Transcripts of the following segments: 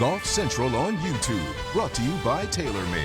Golf Central on YouTube, brought to you by TaylorMade.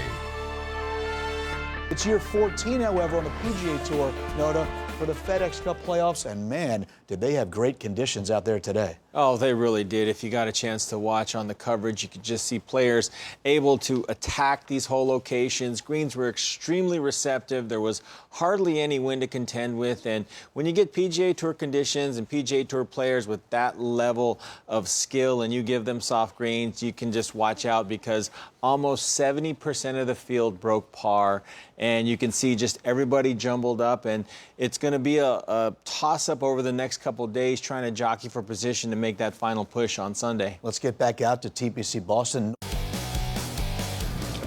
It's year 14, however, on the PGA Tour, Noda, for the FedEx Cup playoffs, and man, did they have great conditions out there today. Oh, they really did. If you got a chance to watch on the coverage, you could just see players able to attack these hole locations. Greens were extremely receptive. There was hardly any wind to contend with. And when you get PGA Tour conditions and PGA Tour players with that level of skill and you give them soft greens, you can just watch out because almost 70% of the field broke par. And you can see just everybody jumbled up. And it's going to be a toss-up over the next couple of days trying to jockey for position to make that final push on Sunday. Let's get back out to TPC Boston.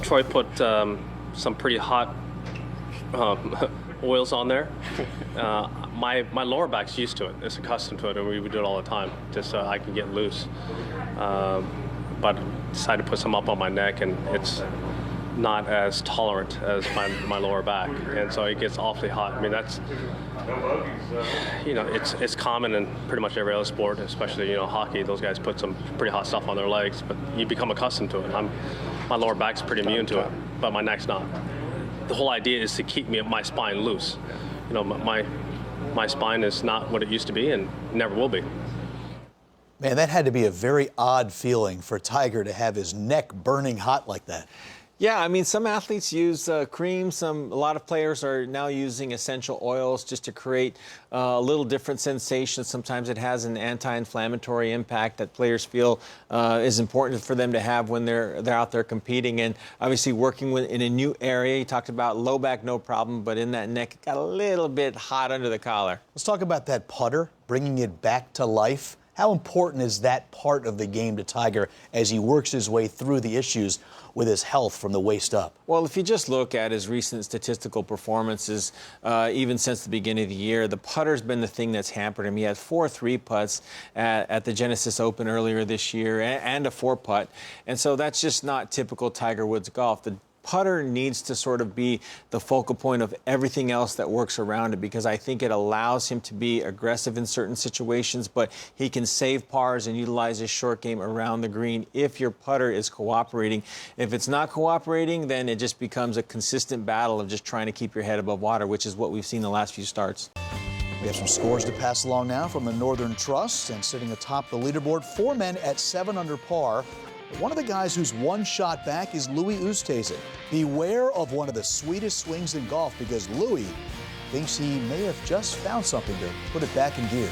Troy put some pretty hot oils on there. My lower back's used to it. It's accustomed to it, and we would do it all the time, just so I can get loose. But I decided to put some up on my neck, and it's not as tolerant as my lower back, and so it gets awfully hot. I mean, that's, you know, it's common in pretty much every other sport, especially, you know, hockey. Those guys put some pretty hot stuff on their legs, but you become accustomed to it. My lower back's pretty immune to it, but my neck's not. The whole idea is to keep my spine loose. You know, my spine is not what it used to be and never will be. Man, that had to be a very odd feeling for Tiger to have his neck burning hot like that. Yeah, I mean, some athletes use cream. A lot of players are now using essential oils just to create a little different sensation. Sometimes it has an anti-inflammatory impact that players feel is important for them to have when they're out there competing. And obviously working in a new area, you talked about low back, no problem, but in that neck, it got a little bit hot under the collar. Let's talk about that putter, bringing it back to life. How important is that part of the game to Tiger as he works his way through the issues with his health from the waist up? Well, if you just look at his recent statistical performances, even since the beginning of the year, the putter's been the thing that's hampered him. He had 4 3-putts at the Genesis Open earlier this year and a 4-putt. And so that's just not typical Tiger Woods golf. The putter needs to sort of be the focal point of everything else that works around it, because I think it allows him to be aggressive in certain situations, but he can save pars and utilize his short game around the green if your putter is cooperating. If it's not cooperating, then it just becomes a consistent battle of just trying to keep your head above water, which is what we've seen the last few starts. We have some scores to pass along now from the Northern Trust, and sitting atop the leaderboard, 4 men at 7 under par. One of the guys who's 1 shot back is Louis Oosthuizen. Beware of one of the sweetest swings in golf, because Louis thinks he may have just found something to put it back in gear.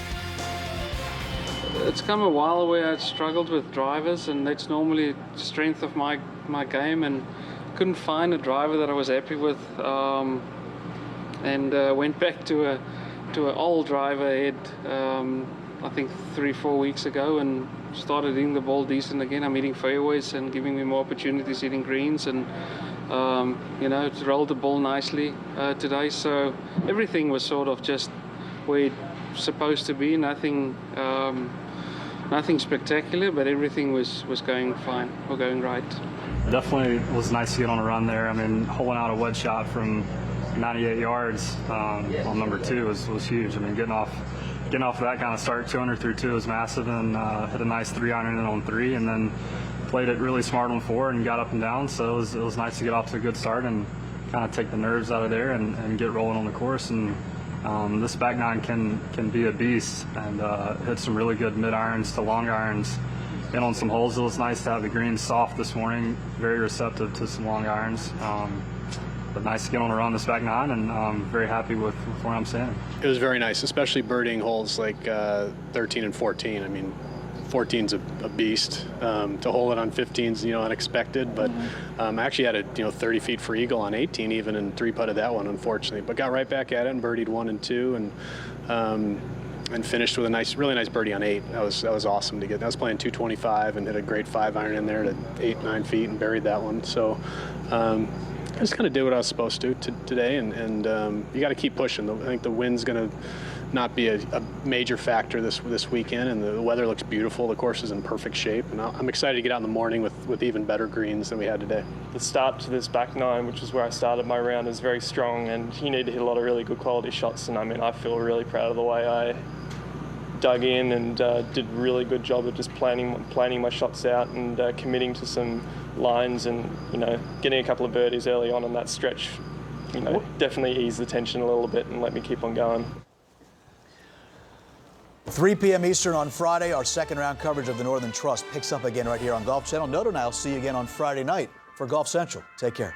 It's come a while where I struggled with drivers, and that's normally the strength of my game, and couldn't find a driver that I was happy with, and went back to an old driver I had, I think 3-4 weeks ago, and started hitting the ball decent again. I'm hitting fairways and giving me more opportunities hitting greens, and you know, it rolled the ball nicely today. So everything was sort of just where it's supposed to be. Nothing spectacular, but everything was going fine or going right. It definitely was nice to get on a run there. I mean, holding out a wedge shot from 98 yards on number 2 was huge. I mean, getting off of that kind of start, 200 through 2 was massive, and hit a nice 3-iron in on 3, and then played it really smart on 4 and got up and down. So it was nice to get off to a good start and kind of take the nerves out of there and get rolling on the course. And this back nine can be a beast, and hit some really good mid-irons to long irons in on some holes. It was nice to have the greens soft this morning, very receptive to some long irons. But nice to get on a run this back nine, and I'm very happy with where I'm standing. It was very nice, especially birdieing holes like 13 and 14. I mean, 14's a beast. To hold it on 15's, you know, unexpected. But I actually had a 30 feet for eagle on 18 even, and 3-putted that one, unfortunately. But got right back at it and birdied 1 and 2, and finished with a really nice birdie on 8. That was awesome to get. I was playing 225 and hit a great 5-iron in there to 8-9 feet and buried that one. So. I just kind of did what I was supposed to today, and you got to keep pushing. I think the wind's going to not be a major factor this weekend, and the weather looks beautiful. The course is in perfect shape, and I'm excited to get out in the morning with even better greens than we had today. The start to this back nine, which is where I started my round, is very strong, and you need to hit a lot of really good quality shots. And I mean, I feel really proud of the way dug in and did a really good job of just planning my shots out and committing to some lines, and getting a couple of birdies early on that stretch, definitely eased the tension a little bit and let me keep on going. 3 p.m. Eastern on Friday, our second round coverage of the Northern Trust picks up again right here on Golf Channel. Noto and I'll see you again on Friday night for Golf Central. Take care.